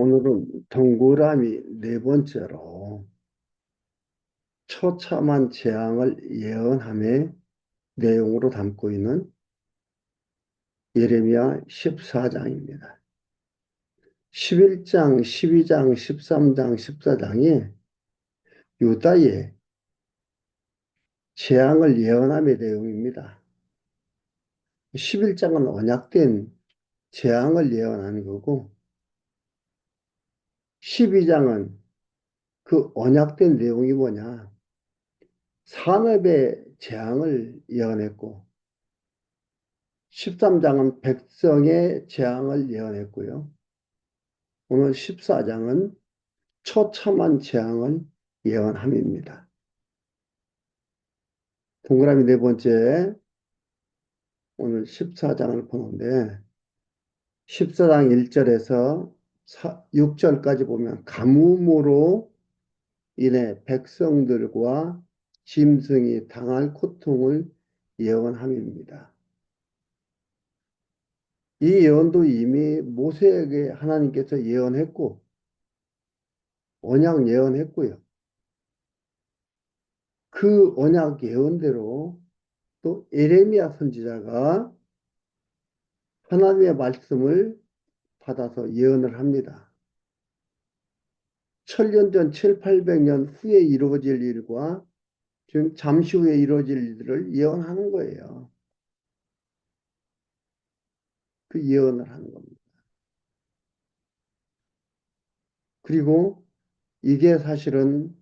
오늘은 동그라미 네 번째로 처참한 재앙을 예언함의 내용으로 담고 있는 예레미야 14장입니다. 11장, 12장, 13장, 14장이 유다의 재앙을 예언함의 내용입니다. 11장은 언약된 재앙을 예언하는 거고 12장은 그 언약된 내용이 뭐냐? 산업의 재앙을 예언했고 13장은 백성의 재앙을 예언했고요. 오늘 14장은 처참한 재앙을 예언함입니다. 동그라미 네 번째 오늘 14장을 보는데 14장 1절에서 6절까지 보면 가뭄으로 인해 백성들과 짐승이 당할 고통을 예언함입니다. 이 예언도 이미 모세에게 하나님께서 예언했고 언약 예언했고요. 그 언약 예언대로 또 예레미야 선지자가 하나님의 말씀을 받아서 예언을 합니다. 천년 전 7, 800년 후에 이루어질 일과 지금 잠시 후에 이루어질 일들을 예언하는 거예요. 그 예언을 하는 겁니다. 그리고 이게 사실은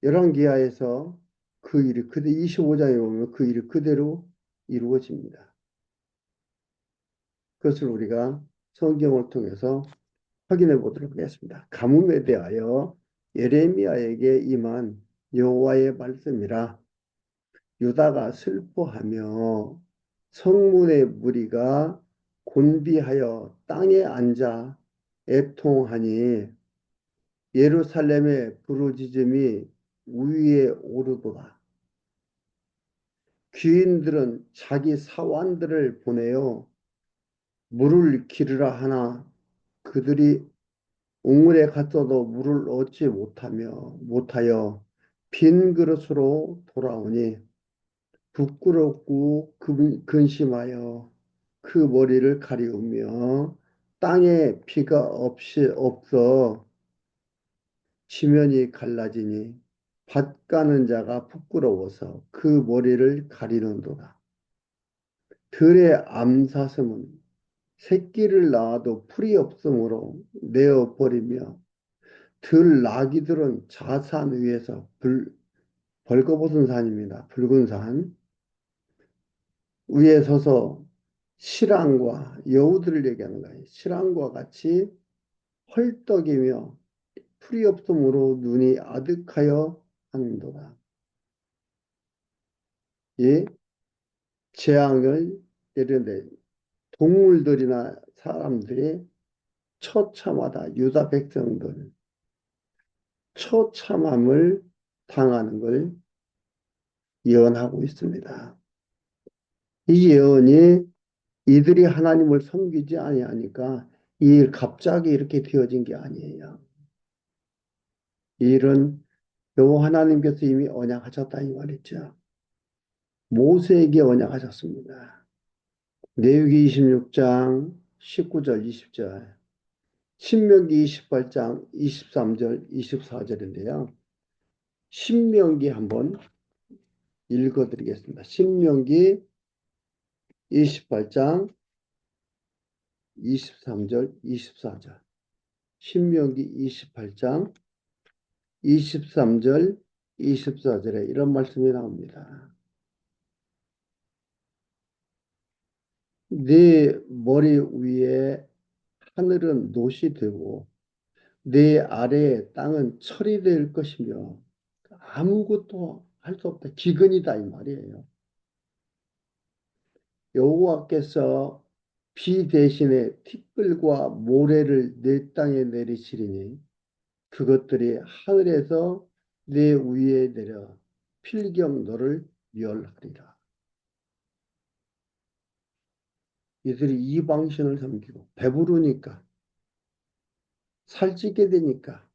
열왕기하에서 그 일이 그대로 25장에 보면 그 일이 그대로 이루어집니다. 그것을 우리가 성경을 통해서 확인해 보도록 하겠습니다. 가뭄에 대하여 예레미야에게 임한 여호와의 말씀이라. 유다가 슬퍼하며 성문의 무리가 곤비하여 땅에 앉아 애통하니 예루살렘의 부르짖음이 우위에 오르도다. 귀인들은 자기 사환들을 보내어 물을 기르라 하나 그들이 우물에 갔어도 물을 얻지 못하여 빈 그릇으로 돌아오니 부끄럽고 근심하여 그 머리를 가리우며 땅에 비가 없어 지면이 갈라지니 밭 가는 자가 부끄러워서 그 머리를 가리는도다. 들의 암사슴은 새끼를 낳아도 풀이 없으므로 내어버리며 들 나귀들은 자산 위에서 벌거벗은 산입니다. 붉은 산 위에 서서 실랑과 여우들을 얘기하는 거예요. 실랑과 같이 헐떡이며 풀이 없으므로 눈이 아득하여 하는도다. 이 재앙을 예르는데 동물들이나 사람들이 처참하다. 유다 백성들 처참함을 당하는 걸 예언하고 있습니다. 이 예언이 이들이 하나님을 섬기지 아니하니까 이 일 갑자기 이렇게 되어진 게 아니에요. 이 일은 여호와 하나님께서 이미 언약하셨다 이 말이죠. 모세에게 언약하셨습니다. 레위기 26장 19절 20절 신명기 28장 23절 24절인데요. 신명기 한번 읽어드리겠습니다. 신명기 28장 23절 24절 신명기 28장 23절 24절에 이런 말씀이 나옵니다. 네 머리 위에 하늘은 놋이 되고 네 아래의 땅은 철이 될 것이며 아무것도 할 수 없다. 기근이다 이 말이에요. 여호와께서 비 대신에 티끌과 모래를 내 땅에 내리시리니 그것들이 하늘에서 내 위에 내려 필경 너를 멸하리라. 이들이 이방신을 섬기고 배부르니까 살찌게 되니까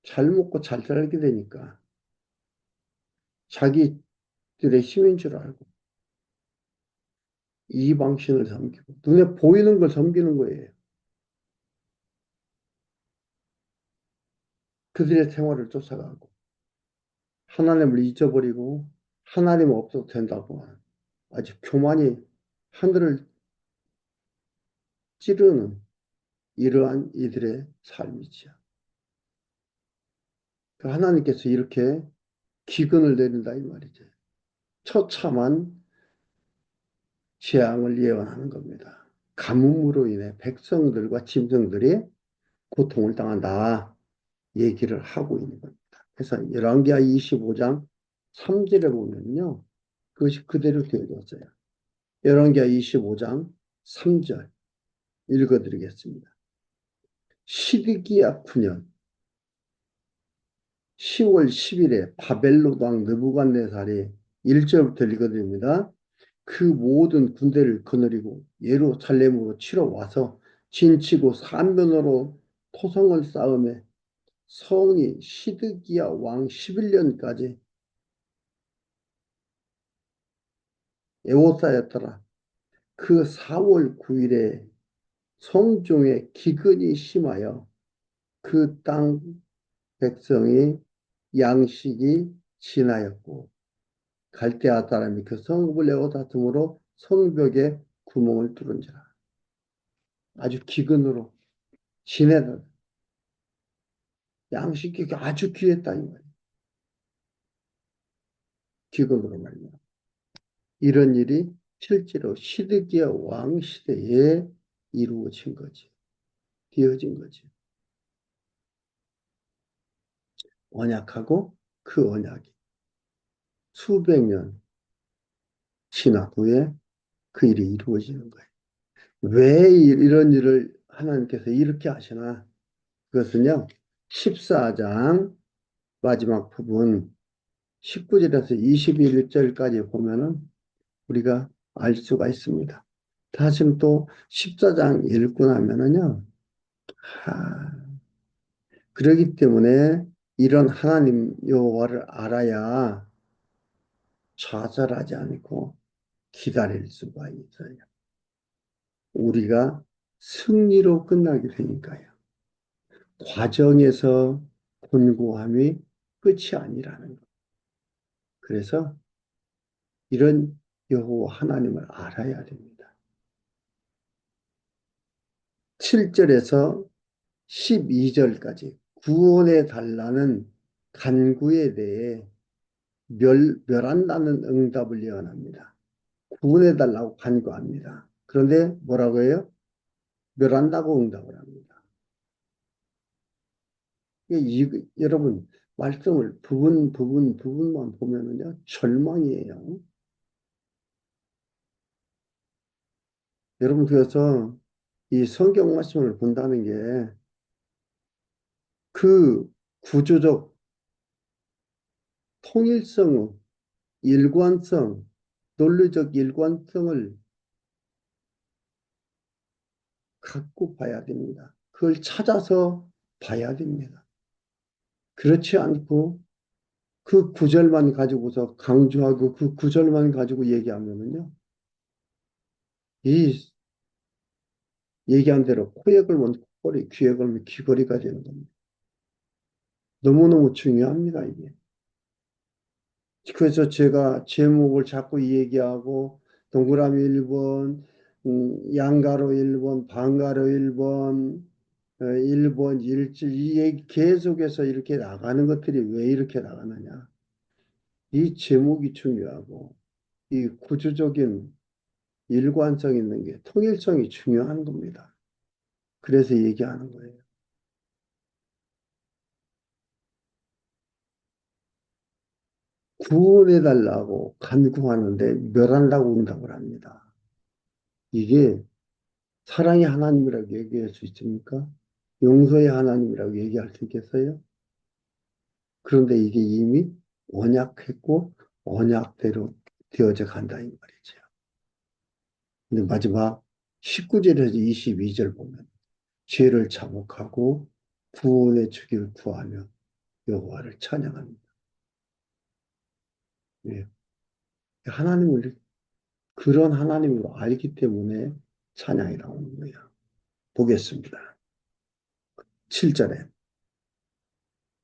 잘 먹고 잘 살게 되니까 자기들의 힘인 줄 알고 이방신을 섬기고 눈에 보이는 걸 섬기는 거예요. 그들의 생활을 쫓아가고 하나님을 잊어버리고 하나님 없어도 된다고 하는 아주 교만이 하늘을 찌르는 이러한 이들의 삶이지요. 그 하나님께서 이렇게 기근을 내린다 이 말이죠. 처참한 재앙을 예언하는 겁니다. 가뭄으로 인해 백성들과 짐승들이 고통을 당한다 얘기를 하고 있는 겁니다. 그래서 열왕기하 25장 3절에 보면요. 그것이 그대로 되어졌어요. 열왕기하 25장 3절 읽어드리겠습니다. 시드기야 9년 10월 10일에 바벨론 왕 느부갓네살이 1절부터 읽어드립니다. 그 모든 군대를 거느리고 예루살렘으로 치러 와서 진치고 삼면으로 토성을 쌓음에 성이 시드기야 왕 11년까지 에워싸였더라. 그 4월 9일에 성중에 기근이 심하여 그 땅 백성이 양식이 진하였고 갈대아 사람이 그 성읍을 에워쌌으므로 성벽에 구멍을 뚫은지라. 아주 기근으로 지내다 양식이 아주 귀했다 이 말이에요. 기근으로 말이야. 이런 일이 실제로 시드기야 왕 시대에 이루어진 거지. 되어진 거지. 언약하고 그 언약이 수백 년 지난 후에 그 일이 이루어지는 거예요. 왜 이런 일을 하나님께서 이렇게 하시나? 그것은요, 14장 마지막 부분 19절에서 21절까지 보면은 우리가 알 수가 있습니다. 다시금 또 14장 읽고 나면은요, 그러기 때문에 이런 하나님 여호와를 알아야 좌절하지 않고 기다릴 수가 있어요. 우리가 승리로 끝나게 되니까요. 과정에서 곤고함이 끝이 아니라는 것. 그래서 이런 여호와 하나님을 알아야 됩니다. 7절에서 12절까지 구원해 달라는 간구에 대해 멸한다는 응답을 예언합니다. 구원해 달라고 간구합니다. 그런데 뭐라고 해요? 멸한다고 응답을 합니다. 여러분 말씀을 부분만 보면은요 절망이에요. 여러분 그래서 이 성경 말씀을 본다는 게 그 구조적 통일성, 일관성, 논리적 일관성을 갖고 봐야 됩니다. 그걸 찾아서 봐야 됩니다. 그렇지 않고 그 구절만 가지고서 강조하고 그 구절만 가지고 얘기하면은요, 이 얘기한 대로 코에 걸면 코걸이, 귀에 걸면 귀걸이가 되는 겁니다. 너무너무 중요합니다, 이게. 그래서 제가 제목을 자꾸 얘기하고, 동그라미 1번, 양가로 1번, 반가로 1번, 1번, 일질, 이 얘기 계속해서 이렇게 나가는 것들이 왜 이렇게 나가느냐. 이 제목이 중요하고, 이 구조적인 일관성 있는 게 통일성이 중요한 겁니다. 그래서 얘기하는 거예요. 구원해달라고 간구하는데 멸한다고 응답을 합니다. 이게 사랑의 하나님이라고 얘기할 수 있습니까? 용서의 하나님이라고 얘기할 수 있겠어요? 그런데 이게 이미 언약했고 언약대로 되어져 간다 이 말이죠. 근데 마지막 19절에서 22절 보면 죄를 자복하고 구원의 주기를 구하며 여호와를 찬양합니다. 예. 하나님을 그런 하나님으로 알기 때문에 찬양이 나오는 거예요. 보겠습니다. 7절에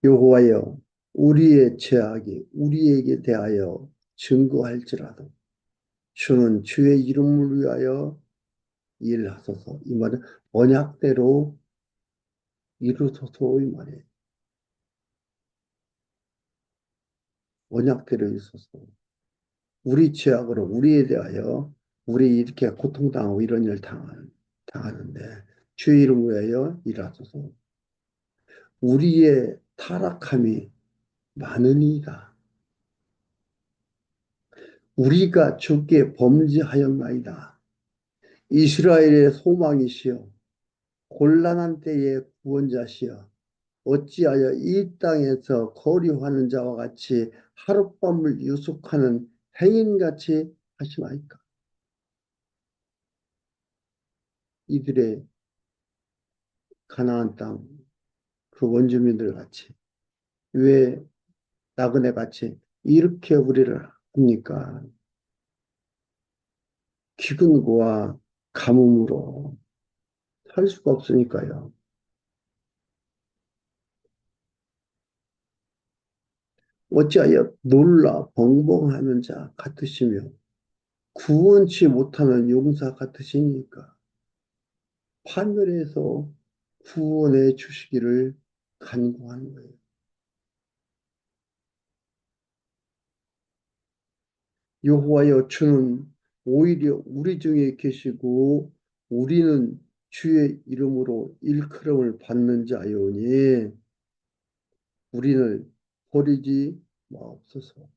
여호와여 우리의 죄악이 우리에게 대하여 증거할지라도 주는 주의 이름을 위하여 일하소서. 이 말은 언약대로 이루소서 이 말이에요. 언약대로 이루소서. 우리 죄악으로 우리에 대하여 우리 이렇게 고통당하고 이런 일 당하는데 주의 이름 위하여 일하소서. 우리의 타락함이 많으니이다. 우리가 주께 범죄하였나이다. 이스라엘의 소망이시여 곤란한 때의 구원자시여 어찌하여 이 땅에서 거류하는 자와 같이 하룻밤을 유숙하는 행인같이 하시나이까. 이들의 가나안 땅 그 원주민들 같이 왜 나그네 같이 이렇게 우리를 합니까? 기근과 가뭄으로 살 수가 없으니까요. 어찌하여 놀라 벙벙하는 자 같으시며 구원치 못하는 용사 같으시니까 판멸에서 구원해 주시기를 간구하는 거예요. 여호와여 주는 오히려 우리 중에 계시고 우리는 주의 이름으로 일컬음을 받는 자요니 우리를 버리지 마옵소서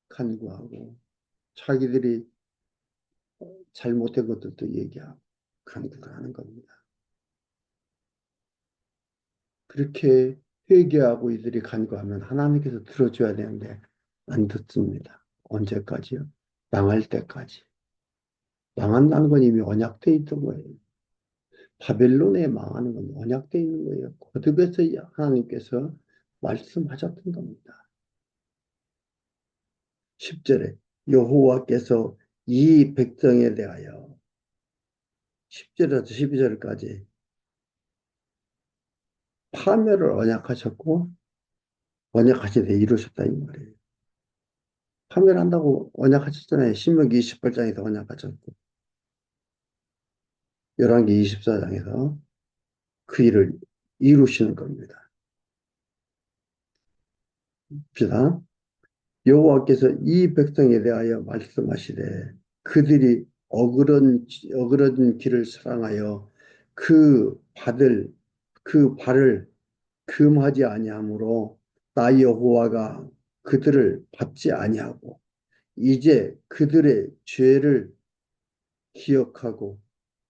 간구하고 자기들이 잘못된 것들도 얘기하고 간구를 하는 겁니다. 그렇게 회개하고 이들이 간구하면 하나님께서 들어줘야 되는데 안 듣습니다. 언제까지요? 망할 때까지. 망한다는 건 이미 언약돼 있던 거예요. 바벨론에 망하는 건 언약돼 있는 거예요. 거듭에서 하나님께서 말씀하셨던 겁니다. 10절에 여호와께서 이 백성에 대하여 10절에서 12절까지 파멸을 언약하셨고 언약하시되 이루셨다 이 말이에요. 파멸한다고 언약하셨잖아요. 신명기 28장에서 언약하셨고 열왕기 24장에서 그 일을 이루시는 겁니다. 봅시다. 여호와께서 이 백성에 대하여 말씀하시되 그들이 어그러진 길을 사랑하여 그 발을 금하지 아니하므로 나 여호와가 그들을 받지 아니하고 이제 그들의 죄를 기억하고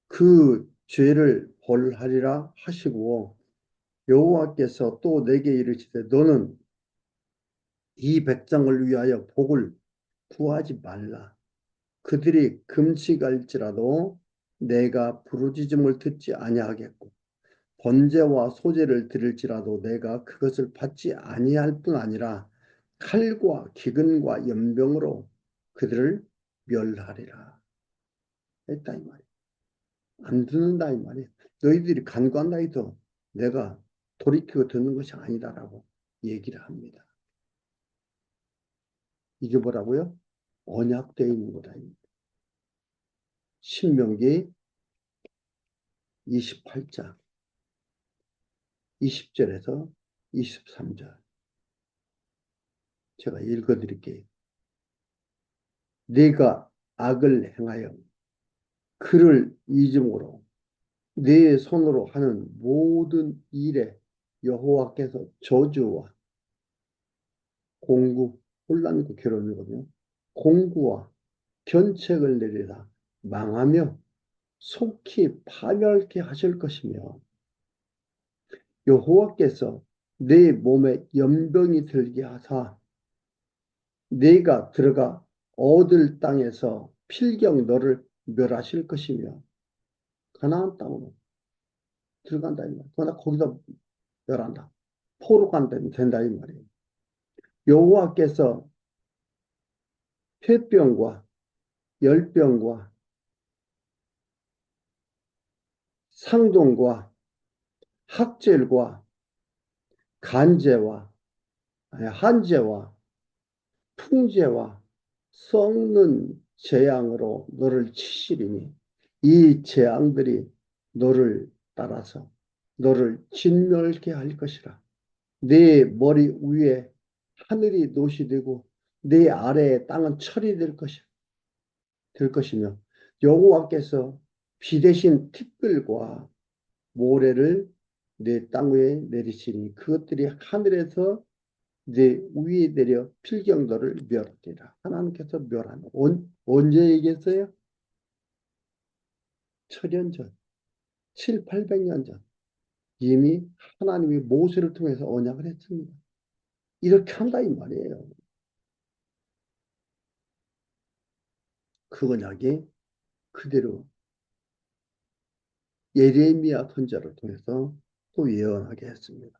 그 죄를 벌하리라 하시고 여호와께서 또 내게 이르시되 너는 이 백성을 위하여 복을 구하지 말라. 그들이 금식할지라도 내가 부르짖음을 듣지 아니하겠고 번제와 소제를 드릴지라도 내가 그것을 받지 아니할 뿐 아니라 칼과 기근과 연병으로 그들을 멸하리라. 했다 이 말이야. 안 듣는다 이 말이야. 너희들이 간구한다 해도 내가 돌이키고 듣는 것이 아니다라고 얘기를 합니다. 이게 뭐라고요? 언약되어 있는 거다. 신명기 28장 20절에서 23절 제가 읽어드릴게요. 네가 악을 행하여 그를 잊음으로 네 손으로 하는 모든 일에 여호와께서 저주와 공구, 혼란과 괴로움이거든요. 공구와 견책을 내리라 망하며 속히 파멸케 하실 것이며 여호와께서 내 몸에 연병이 들게 하사 네가 들어가 얻을 땅에서 필경 너를 멸하실 것이며 가나안 땅으로 들어간다 이 말이야. 그러나 거기서 멸한다. 포로가 된다 이 말이에요. 여호와께서 폐병과 열병과 상동과 학절과 간제와 한제와 풍제와 썩는 재앙으로 너를 치시리니 이 재앙들이 너를 따라서 너를 진멸케 할 것이라. 네 머리 위에 하늘이 노시 되고 네 아래에 땅은 철이 될 것이며 여호와께서 비 대신 티끌과 모래를 내 땅 위에 내리시니 그것들이 하늘에서 내 위에 내려 필경도를 멸하리라. 하나님께서 멸한 언제 얘기했어요? 천년 전, 7, 800년 전 이미 하나님이 모세를 통해서 언약을 했습니다. 이렇게 한다 이 말이에요. 그 언약이 그대로 예레미야 선지자를 통해서 또 예언하게 했습니다.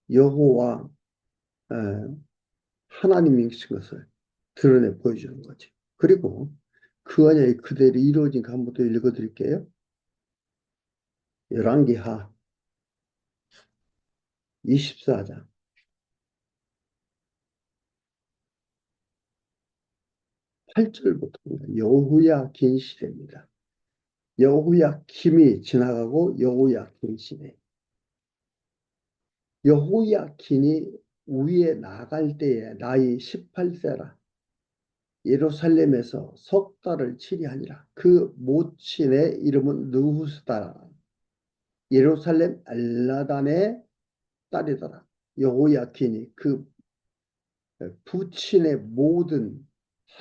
여호와 하나님이신 것을 드러내 보여주는 거지. 그리고 그 언약이 그대로 이루어진 거 한번 더 읽어드릴게요. 열왕기하 24장 8절부터 여호야긴 시대입니다. 여호야김이 지나가고 여호야긴 시대. 여호야긴이 위에 나갈 때에 나이 18세라. 예루살렘에서 석 달을 치리하니라. 그 모친의 이름은 느후스다. 예루살렘 엘라단의 딸이더라. 여호야긴이 그 부친의 모든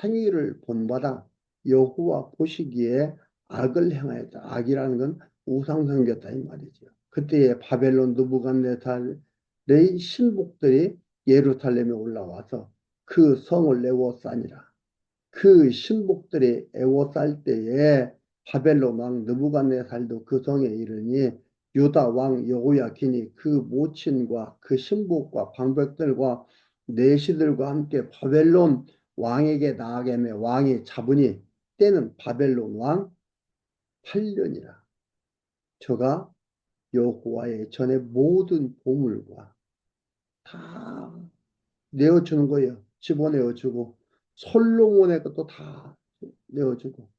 행위를 본받아 여호와 보시기에 악을 행하였다. 악이라는 건 우상 섬겼다 이 말이죠. 그때에 바벨론 느부갓네살의 신복들이 예루살렘에 올라와서 그 성을 에워싸니라. 그 신복들이 에워쌀 때에 바벨론 왕 느부갓네살도 그 성에 이르니 유다 왕 여호야긴이 그 모친과 그 신복과 방백들과 내시들과 함께 바벨론 왕에게 나아가매 왕이 잡으니 때는 바벨론 왕 8년이라. 저가 여호와의 전에 모든 보물과 다 내어주는 거예요. 집어내어주고 솔로몬의 것도 다 내어주고.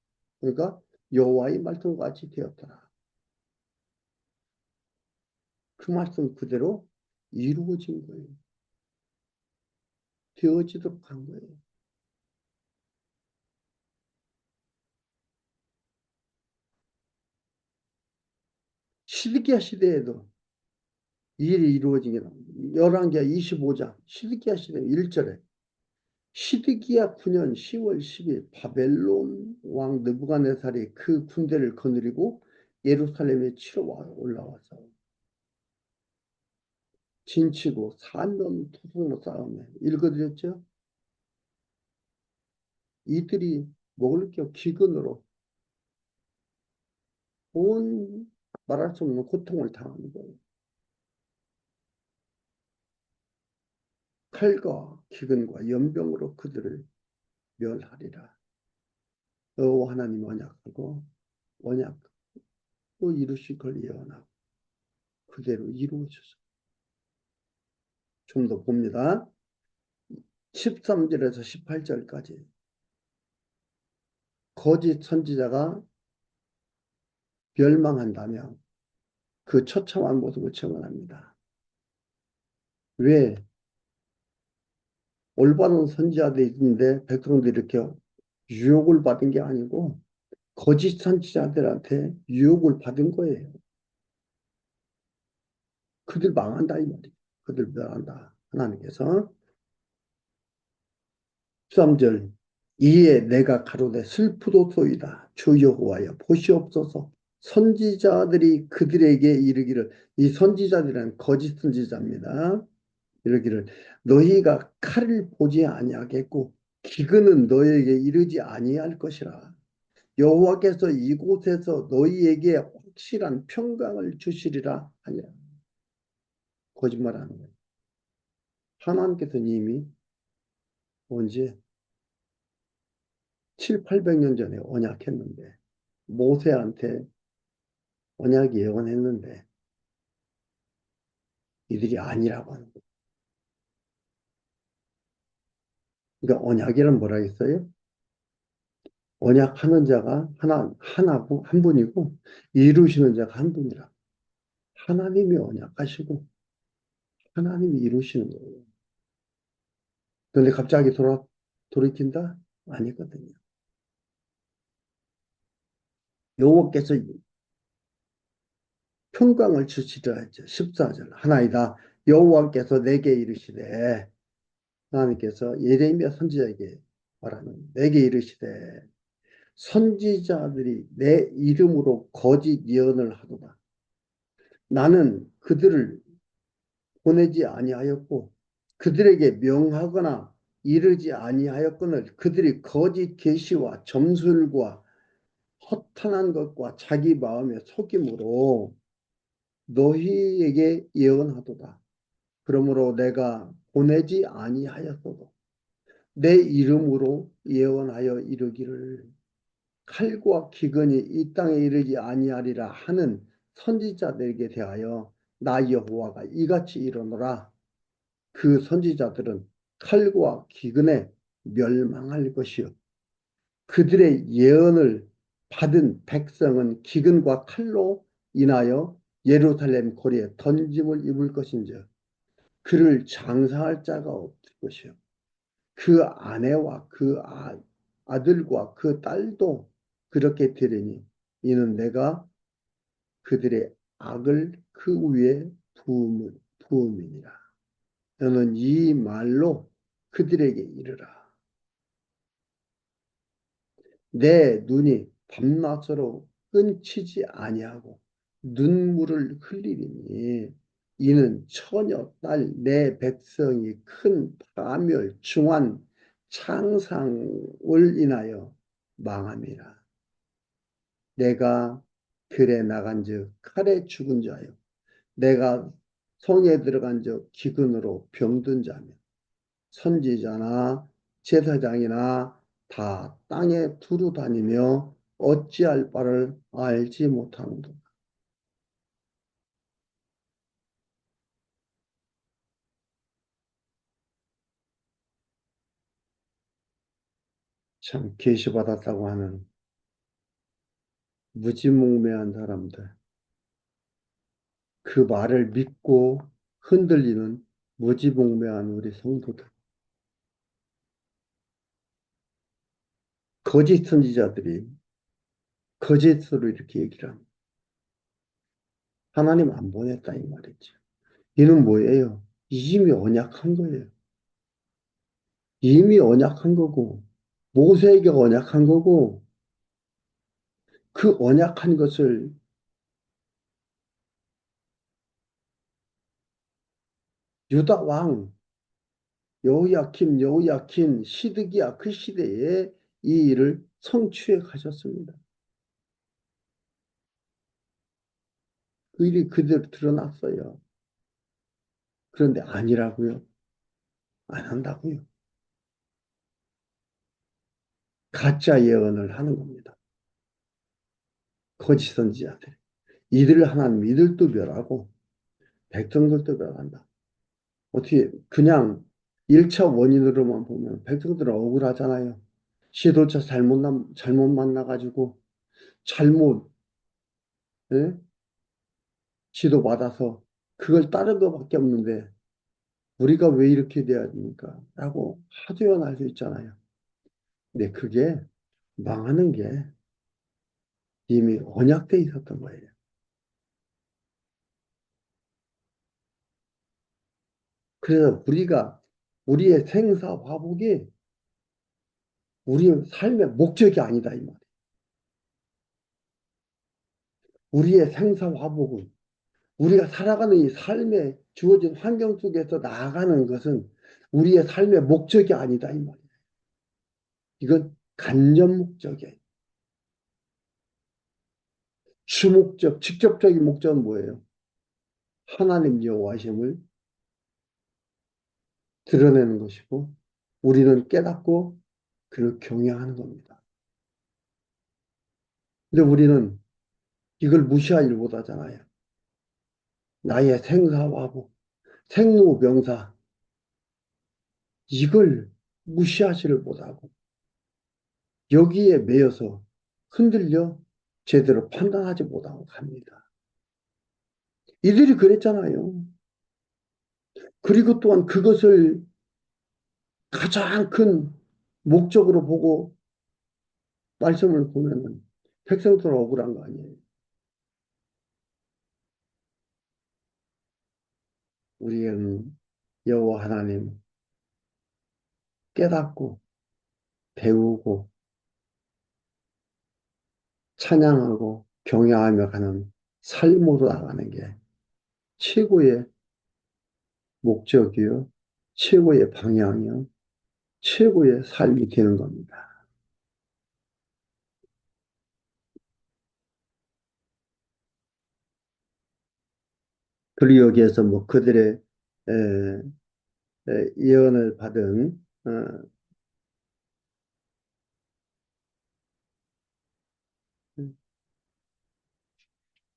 그러니까 여호와의 말씀과 같이 되었더라. 그 말씀 그대로 이루어진 거예요. 되어지도록 한 거예요. 시드기야 시대에도 일이 이루어진 게 나옵니다. 열왕기하 25장 시드기야 시대 1절에 시드기야 9년 10월 10일 바벨론 왕 느부갓네살이 그 군대를 거느리고 예루살렘에 치러 올라와서 진치고 산넘 토성로 싸움에 읽어드렸죠? 이들이 먹을 게 기근으로 온 말할 수 없는 고통을 당하는 거예요. 칼과 기근과 연병으로 그들을 멸하리라. 여호와 하나님 언약하고 언약도 이루실 걸 예언하고 그대로 이루어져서 좀 더 봅니다. 13절에서 18절까지 거짓 선지자가 멸망한다면 그 처참한 모습을 증언합니다. 왜 올바른 선지자들이 있는데 백성들이 이렇게 유혹을 받은 게 아니고 거짓 선지자들한테 유혹을 받은 거예요. 그들 망한다 이 말이에요. 그들 멸한다. 하나님께서 13절 이에 내가 가로되 슬프도소이다. 주 여호와여 보시옵소서. 선지자들이 그들에게 이르기를 이 선지자들은 거짓 선지자입니다. 이르기를 너희가 칼을 보지 아니하겠고 기근은 너희에게 이르지 아니할 것이라. 여호와께서 이곳에서 너희에게 확실한 평강을 주시리라 하니라. 거짓말하는 거예요. 하나님께서는 이미 언제 7, 800년 전에 언약했는데 모세한테 언약 예언했는데 이들이 아니라고 하는 거예요. 그러니까 언약이란 뭐라 했어요? 언약하는 자가 하나고 한 분이고 이루시는 자가 한 분이라. 하나님이 언약하시고 하나님이 이루시는 거예요. 그런데 갑자기 돌이킨다? 아니거든요. 여호와께서 평강을 주시리라 했죠. 14절 하나이다. 여호와께서 내게 이르시되 하나님께서 예레미야 선지자에게 말하는 내게 이르시되 선지자들이 내 이름으로 거짓 예언을 하도다. 나는 그들을 보내지 아니하였고 그들에게 명하거나 이르지 아니하였거늘 그들이 거짓 계시와 점술과 허탄한 것과 자기 마음의 속임으로 너희에게 예언하도다. 그러므로 내가 보내지 아니하였어도 내 이름으로 예언하여 이르기를 칼과 기근이 이 땅에 이르지 아니하리라 하는 선지자들에게 대하여 나 여호와가 이같이 이르노라. 그 선지자들은 칼과 기근에 멸망할 것이요 그들의 예언을 받은 백성은 기근과 칼로 인하여 예루살렘 고리에 던짐을 입을 것인즉 그를 장사할 자가 없을 것이요 그 아내와 그 아들과 그 딸도 그렇게 되리니 이는 내가 그들의 악을 그 위에 부음이니라. 너는 이 말로 그들에게 이르라. 내 눈이 밤낮으로 끊치지 아니하고 눈물을 흘리리니 이는 처녀 딸 내 백성이 큰 파멸 중한 창상을 인하여 망함이라. 내가 들에 나간즉 칼에 죽은 자요 내가 성에 들어간즉 기근으로 병든 자며 선지자나 제사장이나 다 땅에 두루 다니며 어찌할 바를 알지 못하는도다. 참 계시받았다고 하는 무지몽매한 사람들, 그 말을 믿고 흔들리는 무지몽매한 우리 성도들, 거짓 선지자들이 거짓으로 이렇게 얘기를 합니다. 하나님 안 보냈다 이 말이죠. 이는 뭐예요? 이미 언약한 거예요. 이미 언약한 거고 모세에게 언약한 거고 그 언약한 것을 유다 왕 여호야킨 시드기야 그 시대에 이 일을 성취해 가셨습니다. 그 일이 그대로 드러났어요. 그런데 아니라고요? 안 한다고요? 가짜 예언을 하는 겁니다. 거짓 선지자들. 이들 하나님 이들도 멸하고 백성들도 멸한다. 어떻게 그냥 1차 원인으로만 보면 백성들은 억울하잖아요. 시도자 잘못 만나가지고 잘못 예? 지도받아서 그걸 따른 것밖에 없는데 우리가 왜 이렇게 돼야 됩니까? 라고 하소연할 수 있잖아요. 근데 그게 망하는 게 이미 언약돼 있었던 거예요. 그래서 우리의 생사 화복이 우리의 삶의 목적이 아니다 이 말이에요. 우리의 생사 화복은 우리가 살아가는 이 삶에 주어진 환경 속에서 나아가는 것은 우리의 삶의 목적이 아니다, 이 말이에요. 이건 간접 목적이에요. 주목적, 직접적인 목적은 뭐예요? 하나님 여호와심을 드러내는 것이고, 우리는 깨닫고 그를 경외하는 겁니다. 근데 우리는 이걸 무시하지 못하잖아요. 나의 생사화복, 생로병사, 이걸 무시하지를 못하고, 여기에 매여서 흔들려 제대로 판단하지 못하고 갑니다. 이들이 그랬잖아요. 그리고 또한 그것을 가장 큰 목적으로 보고 말씀을 보면은 백성들 억울한 거 아니에요. 우리는 여호와 하나님 깨닫고 배우고 찬양하고 경외하며 가는 삶으로 나가는 게 최고의 목적이요, 최고의 방향이요, 최고의 삶이 되는 겁니다. 그리고 여기에서 뭐 그들의 에, 예언을 받은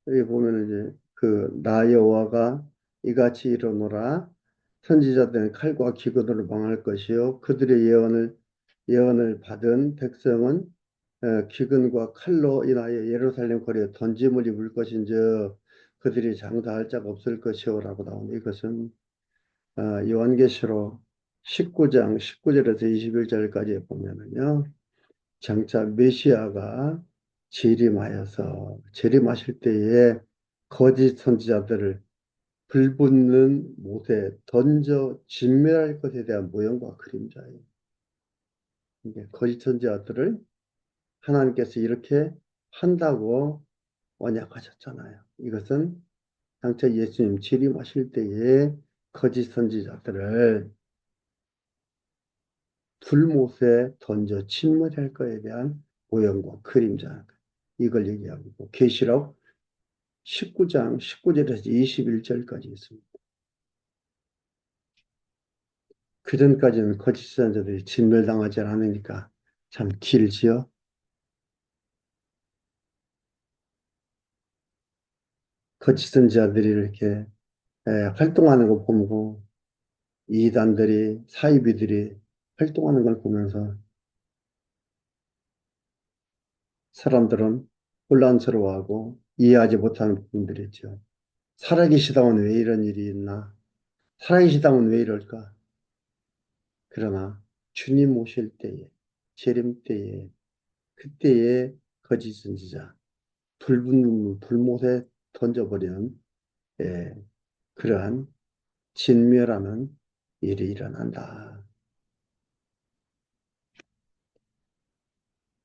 여기 보면 이제 그 나 여호와가 이같이 이르노라 선지자들은 칼과 기근으로 망할 것이요 그들의 예언을 받은 백성은 기근과 칼로 인하여 예루살렘 거리에 던짐을 입을 것인즉 그들이 장사할 자가 없을 것이요라고 나오는 이것은 요한계시록 19장 19절에서 21절까지 보면은요. 장차 메시아가 재림하실 때에 거짓 선지자들을 불붙는 못에 던져 진멸할 것에 대한 모형과 그림자예요. 이게 거짓 선지자들을 하나님께서 이렇게 한다고 언약하셨잖아요. 이것은 장차 예수님 재림하실 때에 거짓 선지자들을 불못에 던져 침몰할 것에 대한 모형과 그림자 이걸 얘기하고 있고 계시록 19장 19절에서 21절까지 있습니다. 그 전까지는 거짓 선자들이 진멸당하지 않으니까 참 길지요. 거짓 선자들이 이렇게 활동하는 거 보고 이단들이 사이비들이 활동하는 걸 보면서 사람들은 혼란스러워하고 이해하지 못하는 부분들이 있죠. 살아계시다면 왜 이런 일이 있나? 살아계시다면 왜 이럴까? 그러나 주님 오실 때에, 재림 때에, 그때에 거짓 선지자, 불붙는 불못에 던져버리는 그러한 진멸하는 일이 일어난다.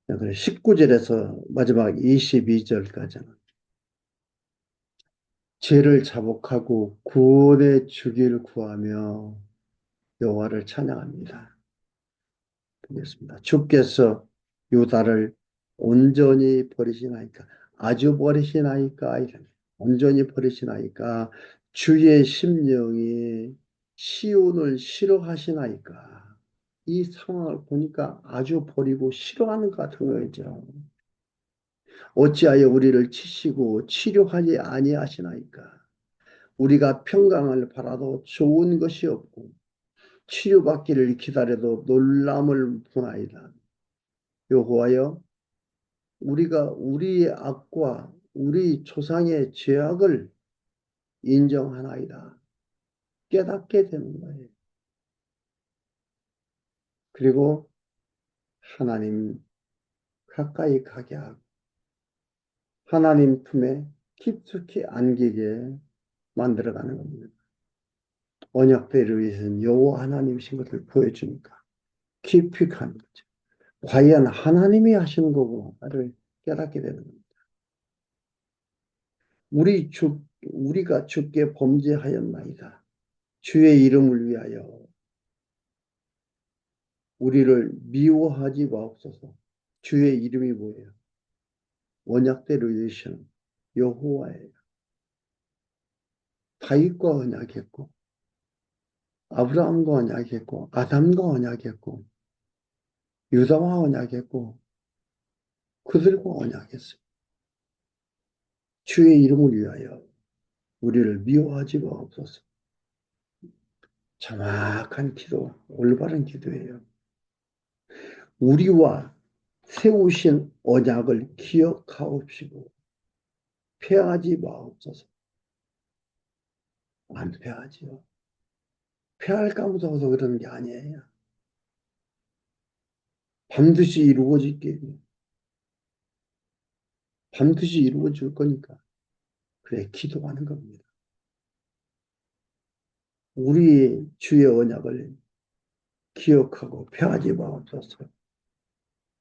19절에서 마지막 22절까지는 죄를 자복하고 구원의 주기를 구하며 여호와를 찬양합니다. 보겠습니다. 주께서 유다를 온전히 버리시나이까 아주 버리시나이까 온전히 버리시나이까 주의 심령이 시온을 싫어하시나이까 이 상황을 보니까 아주 버리고 싫어하는 것 같은 거죠. 어찌하여 우리를 치시고 치료하지 아니하시나이까 우리가 평강을 바라도 좋은 것이 없고 치료받기를 기다려도 놀람을 보나이다. 여호와여 우리가 우리의 악과 우리 조상의 죄악을 인정하나이다. 깨닫게 되는 거예요. 그리고 하나님 가까이 가게 하고 하나님 품에 깊숙이 안기게 만들어가는 겁니다. 언약대를 위해서는 여호와 하나님이신 것을 보여주니까 깊이 가는 거죠. 과연 하나님이 하시는 거구나를 깨닫게 되는 겁니다. 우리 주 우리가 주께 범죄하였나이다. 주의 이름을 위하여 우리를 미워하지 마옵소서. 주의 이름이 뭐예요? 언약대로 이르시는 여호와예요. 다윗과 언약했고 아브라함과 언약했고 아담과 언약했고 유다와 언약했고 그들과 언약했어요. 주의 이름을 위하여 우리를 미워하지 마옵소서. 정확한 기도, 올바른 기도예요. 우리와 세우신 언약을 기억하옵시고 패하지 마옵소서. 안 패하지요. 패할까 무서워서 그러는 게 아니에요. 반드시 이루어질게. 반드시 이루어질 거니까. 그래, 기도하는 겁니다. 우리 주의 언약을 기억하고 패하지 마옵소서.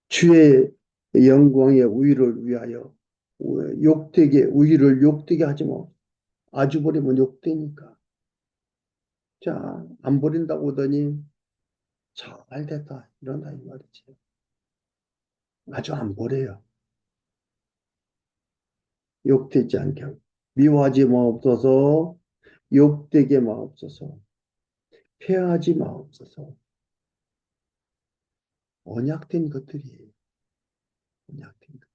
주의 영광의 우위를 위하여 우위를 욕되게 하지 마. 아주 버리면 욕되니까. 자, 안 버린다고 하더니 잘 됐다. 이런다 이 말이지. 아주 안 버려요. 욕되지 않게 하고. 미워하지 마옵소서. 욕되게 마옵소서. 폐하지 마옵소서. 언약된 것들이에요. 언약된 것.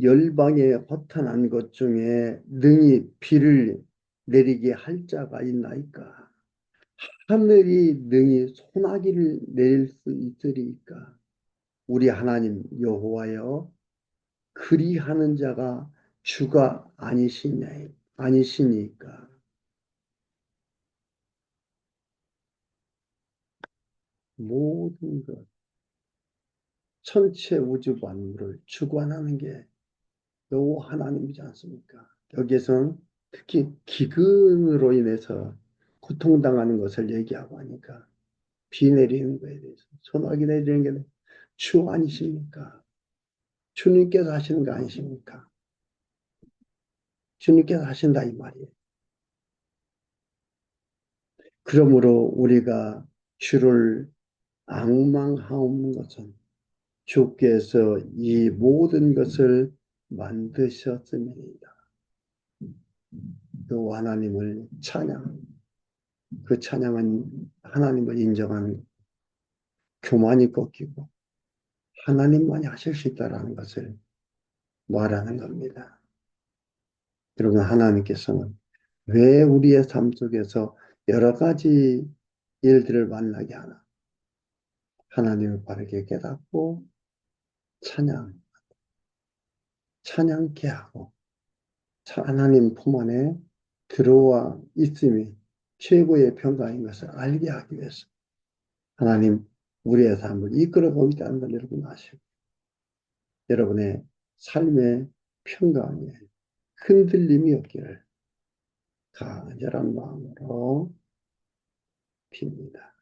열방에 허탄한 것 중에 능히 비를 내리게 할 자가 있나이까? 하늘이 능히 소나기를 내릴 수 있으리까? 우리 하나님 여호와여, 그리하는 자가 주가 아니시니까. 모든 것, 천체 우주 만물을 주관하는 게 여호와 하나님이지 않습니까? 여기에서는 특히 기근으로 인해서 고통당하는 것을 얘기하고 하니까 비 내리는 거에 대해서 소나기 내리는 게 주 아니십니까? 주님께서 하시는 거 아니십니까? 주님께서 하신다 이 말이에요. 그러므로 우리가 주를 앙망하옵는 것은 주께서 이 모든 것을 만드셨음이니이다. 그 하나님을 찬양, 그 찬양은 하나님을 인정하는 교만이 꺾이고 하나님만이 하실 수 있다는 것을 말하는 겁니다. 여러분, 하나님께서는 왜 우리의 삶 속에서 여러 가지 일들을 만나게 하나? 하나님을 바르게 깨닫고 찬양케 하고 하나님 품 안에 들어와 있음이 최고의 평강인 것을 알게 하기 위해서 하나님 우리의 삶을 이끌어가고 있다는 걸 여러분 아시고 여러분의 삶의 평강에 흔들림이 없기를 간절한 마음으로 빕니다.